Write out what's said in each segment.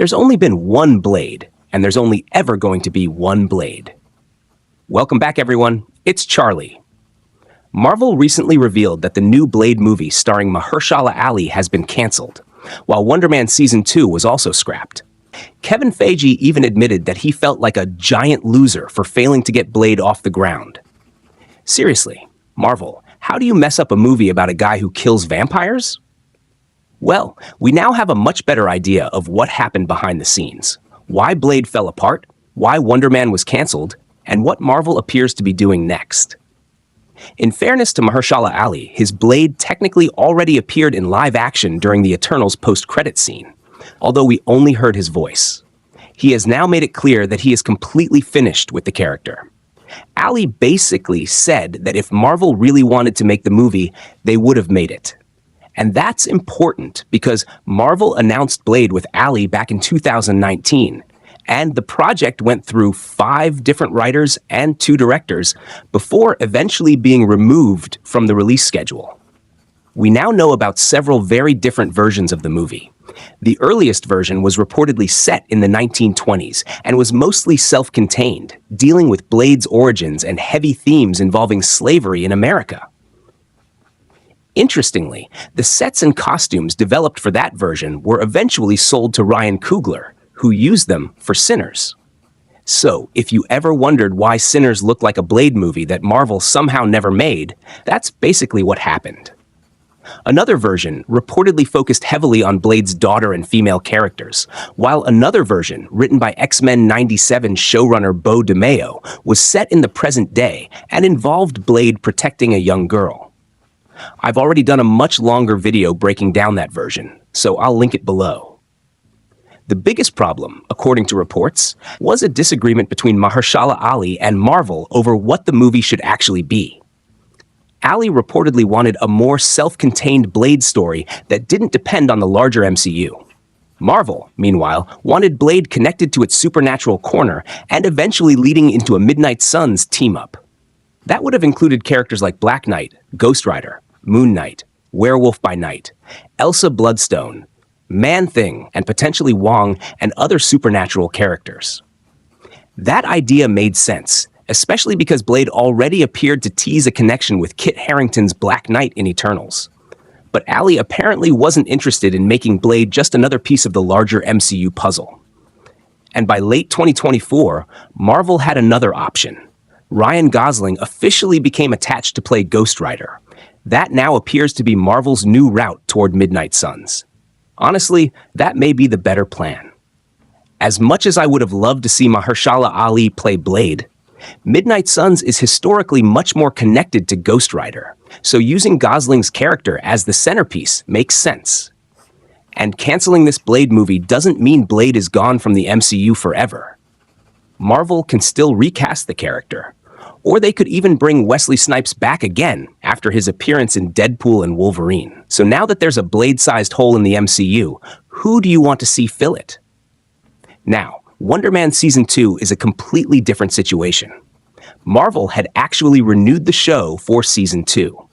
There's only been one Blade, and there's only ever going to be one Blade. Welcome back, everyone. It's Charlie. Marvel recently revealed that the new Blade movie starring Mahershala Ali has been canceled, while Wonder Man Season 2 was also scrapped. Kevin Feige even admitted that he felt like a giant loser for failing to get Blade off the ground. Seriously, Marvel, how do you mess up a movie about a guy who kills vampires? Well, we now have a much better idea of what happened behind the scenes, why Blade fell apart, why Wonder Man was canceled, and what Marvel appears to be doing next. In fairness to Mahershala Ali, his Blade technically already appeared in live action during the Eternals post-credit scene, although we only heard his voice. He has now made it clear that he is completely finished with the character. Ali basically said that if Marvel really wanted to make the movie, they would have made it. And that's important because Marvel announced Blade with Ali back in 2019, and the project went through 5 different writers and 2 directors before eventually being removed from the release schedule. We now know about several very different versions of the movie. The earliest version was reportedly set in the 1920s and was mostly self-contained, dealing with Blade's origins and heavy themes involving slavery in America. Interestingly, the sets and costumes developed for that version were eventually sold to Ryan Coogler, who used them for Sinners. So, if you ever wondered why Sinners looked like a Blade movie that Marvel somehow never made, that's basically what happened. Another version reportedly focused heavily on Blade's daughter and female characters, while another version, written by X-Men 97 showrunner Beau DeMayo, was set in the present day and involved Blade protecting a young girl. I've already done a much longer video breaking down that version, so I'll link it below. The biggest problem, according to reports, was a disagreement between Mahershala Ali and Marvel over what the movie should actually be. Ali reportedly wanted a more self-contained Blade story that didn't depend on the larger MCU. Marvel, meanwhile, wanted Blade connected to its supernatural corner and eventually leading into a Midnight Suns team-up. That would have included characters like Black Knight, Ghost Rider, Moon Knight, Werewolf by Night, Elsa Bloodstone, Man-Thing, and potentially Wong and other supernatural characters. That idea made sense, especially because Blade already appeared to tease a connection with Kit Harington's Black Knight in Eternals. But Ali apparently wasn't interested in making Blade just another piece of the larger MCU puzzle. And by late 2024, Marvel had another option. Ryan Gosling officially became attached to play Ghost Rider. That now appears to be Marvel's new route toward Midnight Suns. Honestly, that may be the better plan. As much as I would have loved to see Mahershala Ali play Blade, Midnight Suns is historically much more connected to Ghost Rider, so using Gosling's character as the centerpiece makes sense. And canceling this Blade movie doesn't mean Blade is gone from the MCU forever. Marvel can still recast the character, or they could even bring Wesley Snipes back again after his appearance in Deadpool and Wolverine. So now that there's a Blade-sized hole in the MCU, who do you want to see fill it? Now, Wonder Man Season 2 is a completely different situation. Marvel had actually renewed the show for Season 2.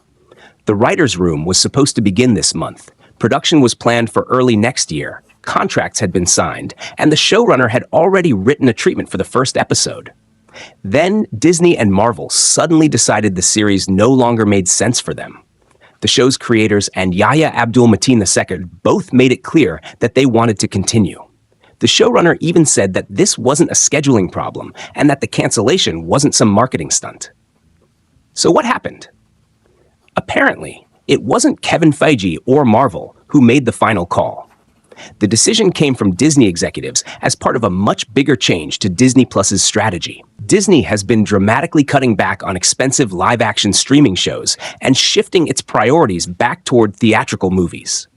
The writer's room was supposed to begin this month. Production was planned for early next year. Contracts had been signed, and the showrunner had already written a treatment for the first episode. Then Disney and Marvel suddenly decided the series no longer made sense for them. The show's creators and Yahya Abdul-Mateen II both made it clear that they wanted to continue. The showrunner even said that this wasn't a scheduling problem and that the cancellation wasn't some marketing stunt. So what happened? Apparently, it wasn't Kevin Feige or Marvel who made the final call. The decision came from Disney executives as part of a much bigger change to Disney Plus's strategy. Disney has been dramatically cutting back on expensive live-action streaming shows and shifting its priorities back toward theatrical movies.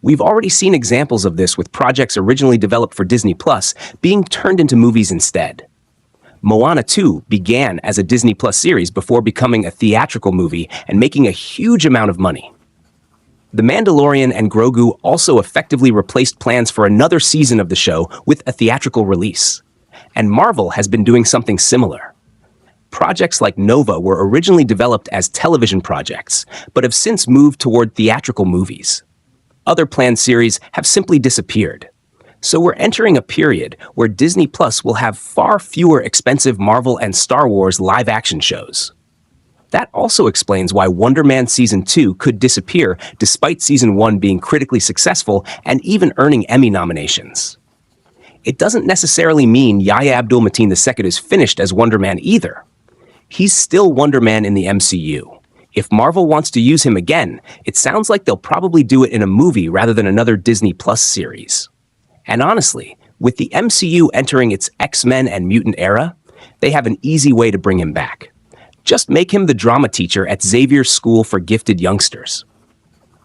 We've already seen examples of this with projects originally developed for Disney Plus being turned into movies instead. Moana 2 began as a Disney Plus series before becoming a theatrical movie and making a huge amount of money. The Mandalorian and Grogu also effectively replaced plans for another season of the show with a theatrical release. And Marvel has been doing something similar. Projects like Nova were originally developed as television projects, but have since moved toward theatrical movies. Other planned series have simply disappeared. So we're entering a period where Disney Plus will have far fewer expensive Marvel and Star Wars live-action shows. That also explains why Wonder Man Season 2 could disappear despite Season 1 being critically successful and even earning Emmy nominations. It doesn't necessarily mean Yahya Abdul-Mateen II is finished as Wonder Man either. He's still Wonder Man in the MCU. If Marvel wants to use him again, it sounds like they'll probably do it in a movie rather than another Disney Plus series. And honestly, with the MCU entering its X-Men and mutant era, they have an easy way to bring him back. Just make him the drama teacher at Xavier's School for Gifted Youngsters.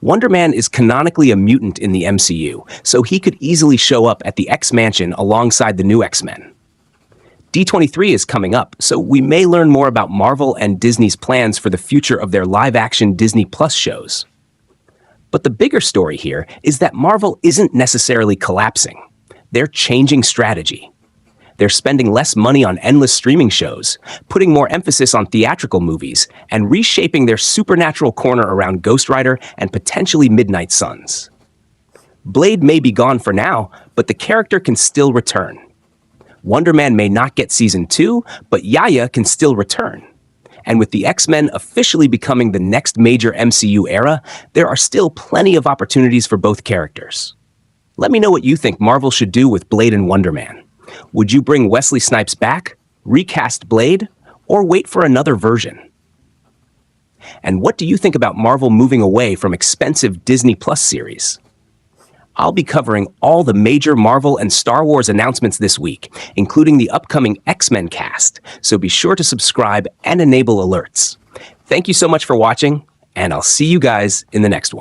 Wonder Man is canonically a mutant in the MCU, so he could easily show up at the X-Mansion alongside the new X-Men. D23 is coming up, so we may learn more about Marvel and Disney's plans for the future of their live-action Disney Plus shows. But the bigger story here is that Marvel isn't necessarily collapsing. They're changing strategy. They're spending less money on endless streaming shows, putting more emphasis on theatrical movies, and reshaping their supernatural corner around Ghost Rider and potentially Midnight Suns. Blade may be gone for now, but the character can still return. Wonder Man may not get Season 2, but Yahya can still return. And with the X-Men officially becoming the next major MCU era, there are still plenty of opportunities for both characters. Let me know what you think Marvel should do with Blade and Wonder Man. Would you bring Wesley Snipes back, recast Blade, or wait for another version? And what do you think about Marvel moving away from expensive Disney Plus series? I'll be covering all the major Marvel and Star Wars announcements this week, including the upcoming X-Men cast, so be sure to subscribe and enable alerts. Thank you so much for watching, and I'll see you guys in the next one.